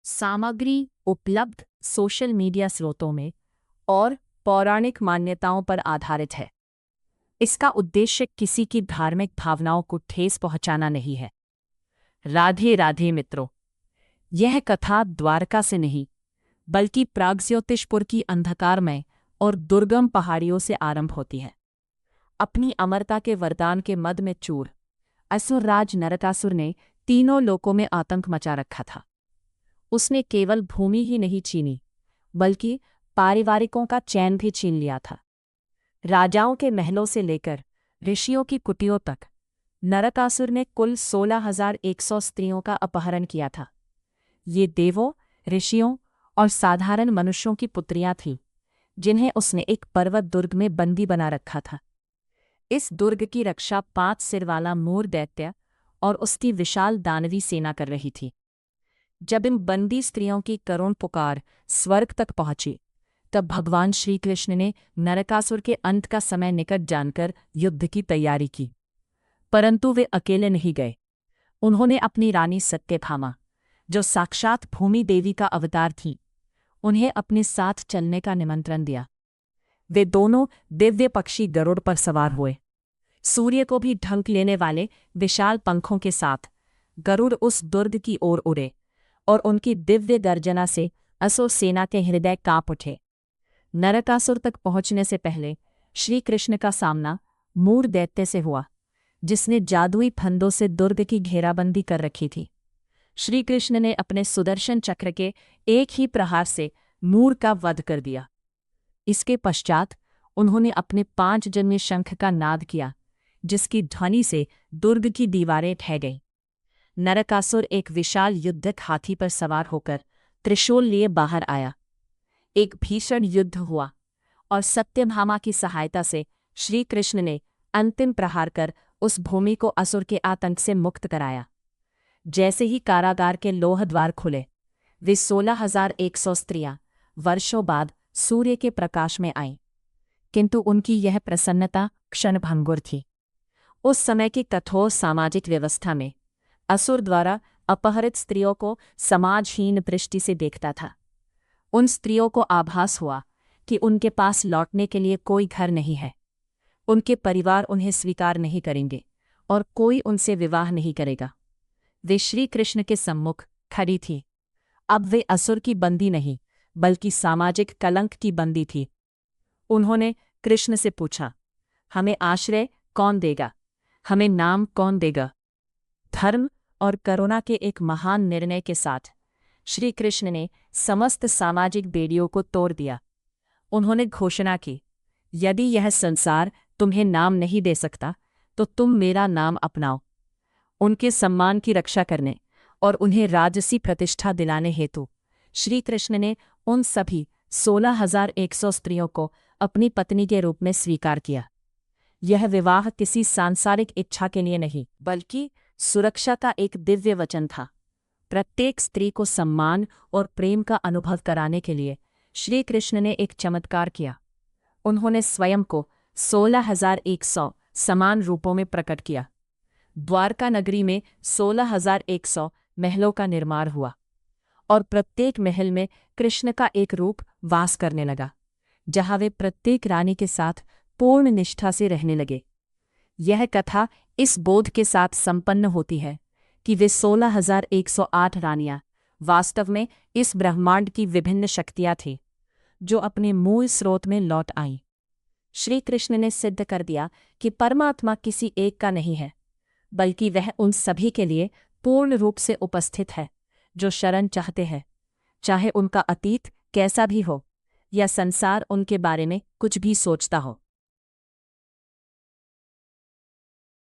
सामग्री उपलब्ध social media स्रोतों में और पौराणिक मान्यताओं पर आधारित है। इसका उद्देश्य किसी की धार्मिक भावनाओं को ठेस पहुंचाना नहीं है। राधे राधे मित्रों, यह कथा द्वारका से नहीं बल्कि प्रागज्योतिषपुर की अंधकारमय और दुर्गम पहाड़ियों से आरंभ होती है। अपनी अमरता के वरदान के मद में चूर असुर राज नरकासुर ने तीनों लोकों में आतंक मचा रखा था। उसने केवल भूमि ही नहीं छीनी बल्कि पारिवारिकों का चैन भी छीन लिया था। राजाओं के महलों से लेकर ऋषियों की कुटियों तक नरकासुर ने कुल 16,100 स्त्रियों का अपहरण किया था। ये देवों, ऋषियों और साधारण मनुष्यों की पुत्रियां थीं, जिन्हें उसने एक पर्वत दुर्ग में बंदी बना रखा था। इस दुर्ग की रक्षा 5 सिर वाला मूर दैत्य और उसकी विशाल दानवी सेना कर रही थी। जब इन बंदी स्त्रियों की करुण पुकार स्वर्ग तक पहुंची, तब भगवान श्री कृष्ण ने नरकासुर के अंत का समय निकट जानकर युद्ध की तैयारी की। परंतु वे अकेले नहीं गए। उन्होंने अपनी रानी सत्यभामा, जो साक्षात भूमि देवी का अवतार थीं, उन्हें अपने साथ चलने का निमंत्रण दिया। वे दोनों दिव्य पक्षी गरुड़ पर सवार हुए। सूर्य को भी ढंक लेने वाले विशाल पंखों के साथ गरुड़ उस दुर्ग की ओर उड़े और उनकी दिव्य गर्जना से असुर सेना के हृदय कांप उठे। नरकासुर तक पहुंचने से पहले श्री कृष्ण का सामना मूर दैत्य से हुआ, जिसने जादुई फंदों से दुर्ग की घेराबंदी कर रखी थी। श्री कृष्ण ने अपने सुदर्शन चक्र के एक ही प्रहार से मूर का वध कर दिया। इसके पश्चात उन्होंने अपने 5 जन्य शंख का नाद किया, जिसकी ध्वनि से दुर्ग की दीवारें ढह गईं। नरकासुर एक विशाल युद्धक हाथी पर सवार होकर त्रिशूल लिए बाहर आया। एक भीषण युद्ध हुआ और सत्यभामा की सहायता से श्री कृष्ण ने अंतिम प्रहार कर उस भूमि को असुर के आतंक से मुक्त कराया। जैसे ही कारागार के लोह द्वार खुले, वे 16,100 स्त्रियां वर्षों बाद सूर्य के प्रकाश में आईं, किंतु उनकी यह प्रसन्नता क्षणभंगुर थी। उस समय की कठोर सामाजिक व्यवस्था में असुर द्वारा अपहरित स्त्रियों को समाजहीन दृष्टि से देखता था। उन स्त्रियों को आभास हुआ कि उनके पास लौटने के लिए कोई घर नहीं है, उनके परिवार उन्हें स्वीकार नहीं करेंगे और कोई उनसे विवाह नहीं करेगा। वे श्री कृष्ण के सम्मुख खड़ी थी। अब वे असुर की बंदी नहीं बल्कि सामाजिक कलंक की बंदी थी। उन्होंने कृष्ण से पूछा, हमें आश्रय कौन देगा? हमें नाम कौन देगा? धर्म और करुणा के एक महान निर्णय के साथ श्री कृष्ण ने समस्त सामाजिक बेड़ियों को तोड़ दिया। उन्होंने घोषणा की, यदि यह संसार तुम्हें नाम नहीं दे सकता तो तुम मेरा नाम अपनाओ। उनके सम्मान की रक्षा करने और उन्हें राजसी प्रतिष्ठा दिलाने हेतु श्री कृष्ण ने उन सभी 16,100 स्त्रियों को अपनी पत्नी के रूप में स्वीकार किया। यह विवाह किसी सांसारिक इच्छा के लिए नहीं बल्कि सुरक्षा का एक दिव्य वचन था। प्रत्येक स्त्री को सम्मान और प्रेम का अनुभव कराने के लिए श्री कृष्ण ने एक चमत्कार किया। उन्होंने स्वयं को 16,100 समान रूपों में प्रकट किया। द्वारका नगरी में 16,100 महलों का निर्माण हुआ और प्रत्येक महल में कृष्ण का एक रूप वास करने लगा, जहाँ वे प्रत्येक रानी के साथ पूर्ण निष्ठा से रहने लगे। यह कथा इस बोध के साथ संपन्न होती है कि वे 16,108 रानियां वास्तव में इस ब्रह्मांड की विभिन्न शक्तियां थीं, जो अपने मूल स्रोत में लौट आईं। श्री कृष्ण ने सिद्ध कर दिया कि परमात्मा किसी एक का नहीं है, बल्कि वह उन सभी के लिए पूर्ण रूप से उपस्थित है जो शरण चाहते हैं, चाहे उनका अतीत कैसा भी हो या संसार उनके बारे में कुछ भी सोचता हो।